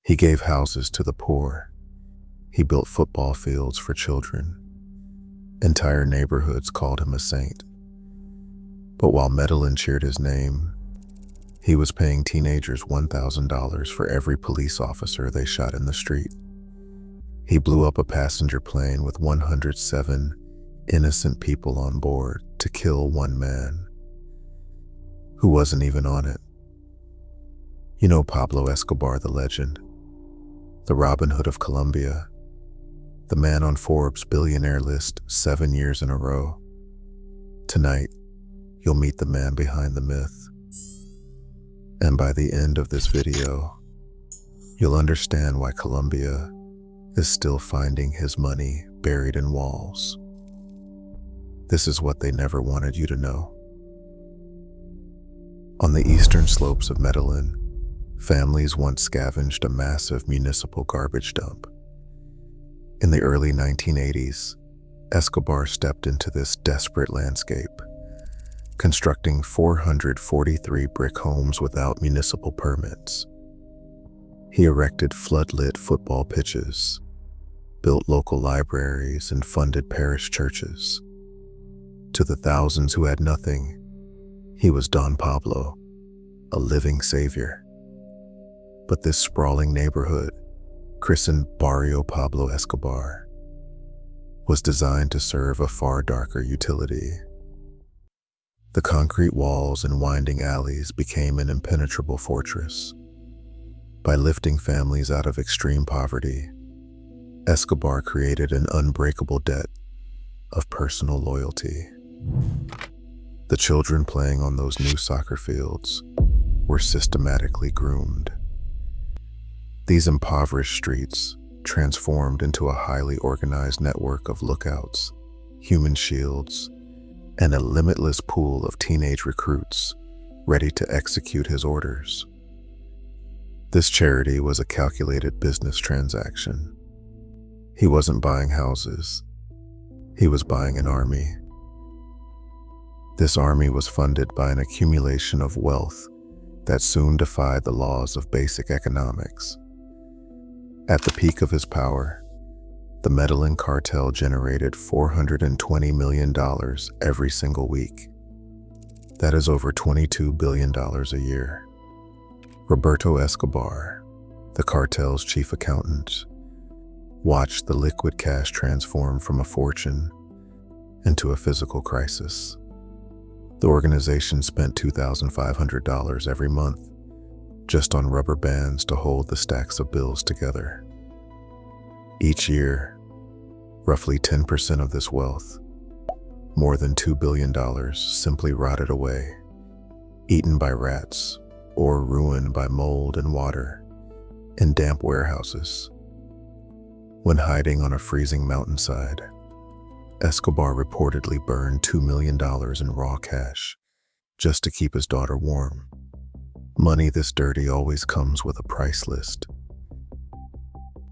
He gave houses to the poor. He built football fields for children. Entire neighborhoods called him a saint. But while Medellin cheered his name, he was paying teenagers $1,000 for every police officer they shot in the street. He blew up a passenger plane with 107 innocent people on board to kill one man who wasn't even on it. You know Pablo Escobar, the legend, the Robin Hood of Colombia, the man on Forbes' billionaire list 7 years in a row. Tonight, you'll meet the man behind the myth. And by the end of this video, you'll understand why Colombia is still finding his money buried in walls. This is what they never wanted you to know. On the eastern slopes of Medellin, families once scavenged a massive municipal garbage dump. In the early 1980s, Escobar stepped into this desperate landscape, constructing 443 brick homes without municipal permits. He erected floodlit football pitches, built local libraries, and funded parish churches. To the thousands who had nothing, he was Don Pablo, a living savior. But this sprawling neighborhood, christened Barrio Pablo Escobar, was designed to serve a far darker utility. The concrete walls and winding alleys became an impenetrable fortress. By lifting families out of extreme poverty, Escobar created an unbreakable debt of personal loyalty. The children playing on those new soccer fields were systematically groomed. These impoverished streets transformed into a highly organized network of lookouts, human shields, and a limitless pool of teenage recruits ready to execute his orders. This charity was a calculated business transaction. He wasn't buying houses. He was buying an army. This army was funded by an accumulation of wealth that soon defied the laws of basic economics. At the peak of his power, the Medellin cartel generated $420 million every single week. That is over $22 billion a year. Roberto Escobar, the cartel's chief accountant, watched the liquid cash transform from a fortune into a physical crisis. The organization spent $2,500 every month just on rubber bands to hold the stacks of bills together. Each year, roughly 10% of this wealth, more than $2 billion, simply rotted away, eaten by rats or ruined by mold and water in damp warehouses. When hiding on a freezing mountainside, Escobar reportedly burned $2 million in raw cash just to keep his daughter warm. Money this dirty always comes with a price list.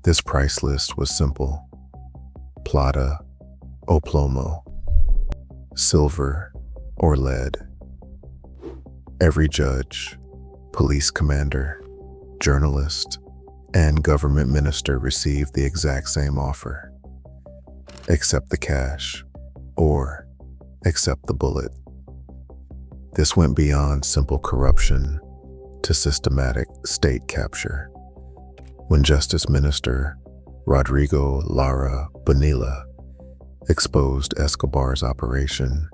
This price list was simple: plata o plomo, silver or lead. Every judge, police commander, journalist, and government minister received the exact same offer. Accept the cash, or accept the bullet. This went beyond simple corruption to systematic state capture. When Justice Minister Rodrigo Lara Bonilla exposed Escobar's operation,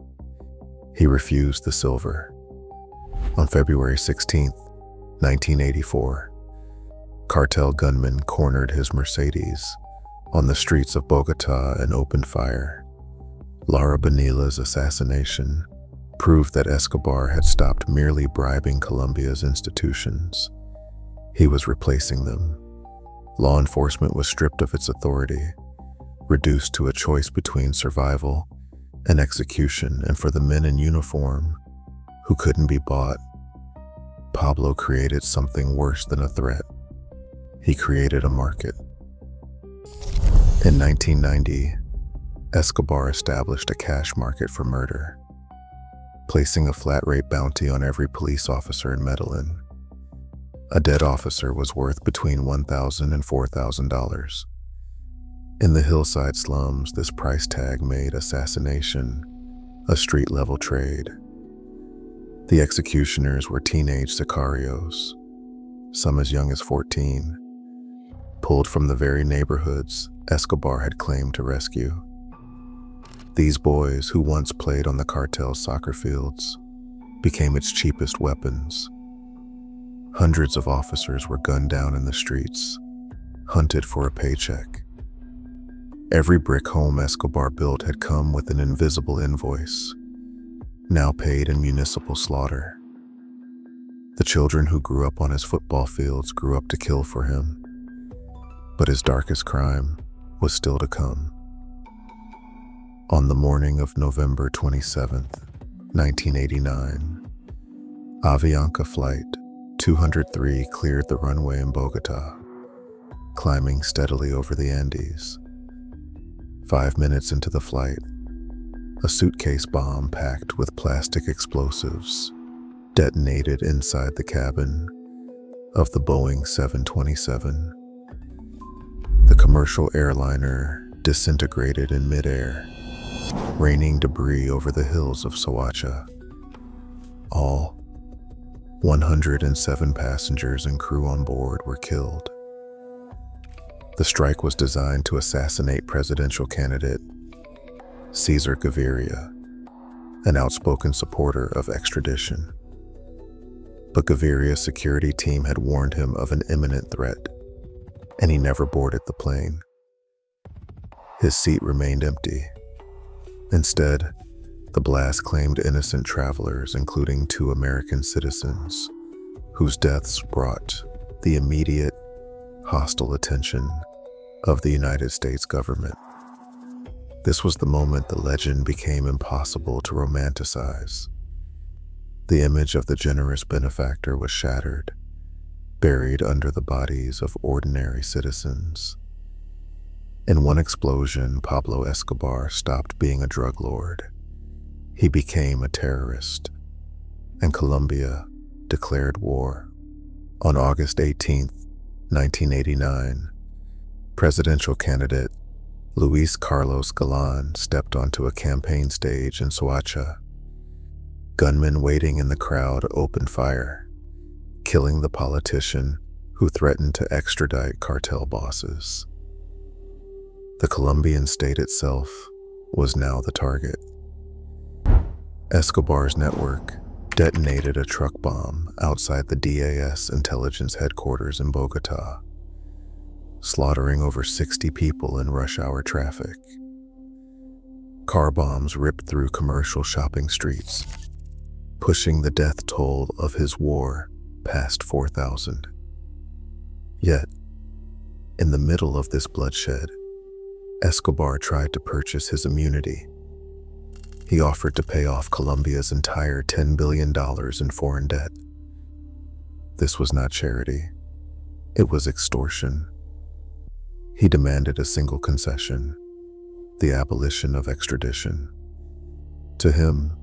he refused the silver. On February 16, 1984, cartel gunmen cornered his Mercedes on the streets of Bogotá and opened fire. Lara Bonilla's assassination proved that Escobar had stopped merely bribing Colombia's institutions. He was replacing them. Law enforcement was stripped of its authority, reduced to a choice between survival and execution, and for the men in uniform who couldn't be bought, Pablo created something worse than a threat. He created a market. In 1990, Escobar established a cash market for murder, placing a flat-rate bounty on every police officer in Medellin. A dead officer was worth between $1,000 and $4,000. In the hillside slums, this price tag made assassination a street-level trade. The executioners were teenage sicarios, some as young as 14, pulled from the very neighborhoods Escobar had claimed to rescue. These boys, who once played on the cartel's soccer fields, became its cheapest weapons. Hundreds of officers were gunned down in the streets, hunted for a paycheck. Every brick home Escobar built had come with an invisible invoice, now paid in municipal slaughter. The children who grew up on his football fields grew up to kill for him, but his darkest crime was still to come. On the morning of November 27th, 1989, Avianca Flight 203 cleared the runway in Bogota, climbing steadily over the Andes. 5 minutes into the flight, a suitcase bomb packed with plastic explosives detonated inside the cabin of the Boeing 727. The commercial airliner disintegrated in midair, raining debris over the hills of Soacha. All 107 passengers and crew on board were killed. The strike was designed to assassinate presidential candidate Cesar Gaviria, an outspoken supporter of extradition. But Gaviria's security team had warned him of an imminent threat, and he never boarded the plane. His seat remained empty. Instead, the blast claimed innocent travelers, including 2 American citizens, whose deaths brought the immediate, hostile attention of the United States government. This was the moment the legend became impossible to romanticize. The image of the generous benefactor was shattered, buried under the bodies of ordinary citizens. In one explosion, Pablo Escobar stopped being a drug lord. He became a terrorist, and Colombia declared war. On August 18th, 1989, presidential candidate Luis Carlos Galán stepped onto a campaign stage in Soacha. Gunmen waiting in the crowd opened fire, killing the politician who threatened to extradite cartel bosses. The Colombian state itself was now the target. Escobar's network detonated a truck bomb outside the DAS intelligence headquarters in Bogota, slaughtering over 60 people in rush-hour traffic. Car bombs ripped through commercial shopping streets, pushing the death toll of his war past 4,000. Yet, in the middle of this bloodshed, Escobar tried to purchase his immunity. He offered to pay off Colombia's entire $10 billion in foreign debt. This was not charity. It was extortion. He demanded a single concession: the abolition of extradition. To him,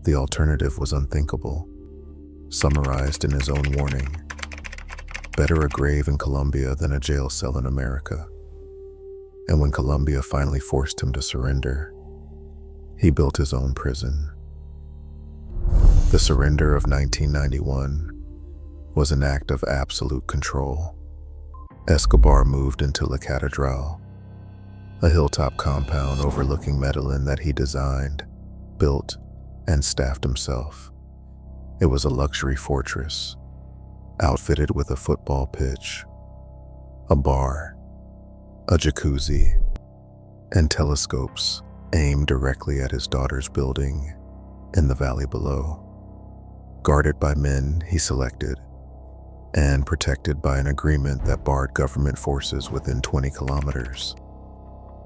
the alternative was unthinkable. Summarized in his own warning: better a grave in Colombia than a jail cell in America. And when Colombia finally forced him to surrender, he built his own prison. The surrender of 1991 was an act of absolute control. Escobar moved into La Catedral, a hilltop compound overlooking Medellin that he designed, built, and staffed himself. It was a luxury fortress, outfitted with a football pitch, a bar, a jacuzzi, and telescopes aimed directly at his daughter's building in the valley below. Guarded by men he selected, and protected by an agreement that barred government forces within 20 kilometers,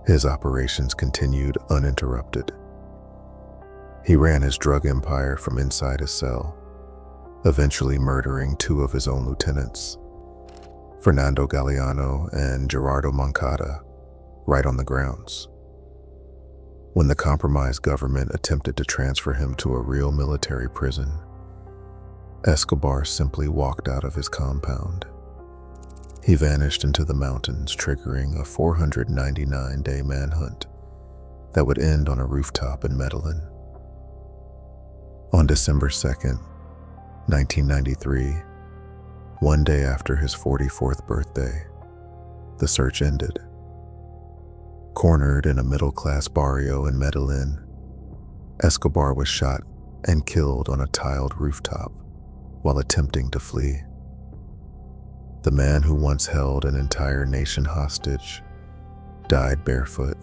his operations continued uninterrupted. He ran his drug empire from inside his cell, eventually murdering 2 of his own lieutenants, Fernando Galeano and Gerardo Moncada, right on the grounds. When the compromised government attempted to transfer him to a real military prison, Escobar simply walked out of his compound. He vanished into the mountains, triggering a 499-day manhunt that would end on a rooftop in Medellin. On December 2nd, 1993, one day after his 44th birthday, the search ended. Cornered in a middle-class barrio in Medellin, Escobar was shot and killed on a tiled rooftop while attempting to flee. The man who once held an entire nation hostage died barefoot,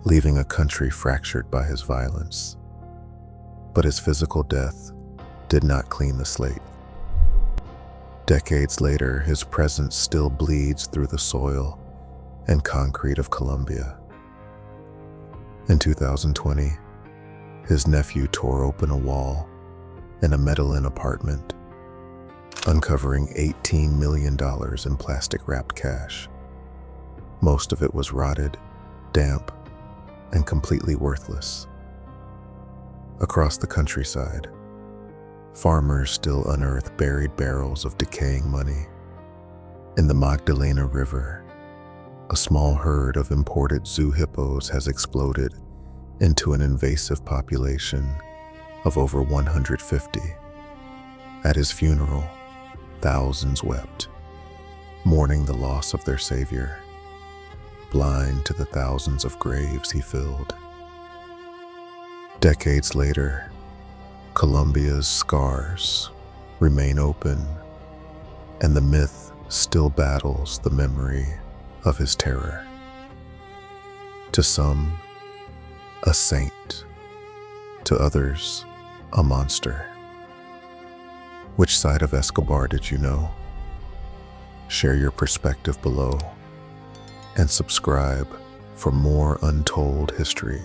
leaving a country fractured by his violence. But his physical death did not clean the slate. Decades later, his presence still bleeds through the soil and concrete of Colombia. In 2020, his nephew tore open a wall in a Medellin apartment, uncovering $18 million in plastic-wrapped cash. Most of it was rotted, damp, and completely worthless. Across the countryside, farmers still unearth buried barrels of decaying money. In the Magdalena River, a small herd of imported zoo hippos has exploded into an invasive population of over 150. At his funeral, thousands wept, mourning the loss of their savior, blind to the thousands of graves he filled. Decades later, Colombia's scars remain open, and the myth still battles the memory of his terror. To some, a saint. To others, a monster. Which side of Escobar did you know? Share your perspective below and subscribe for more untold history.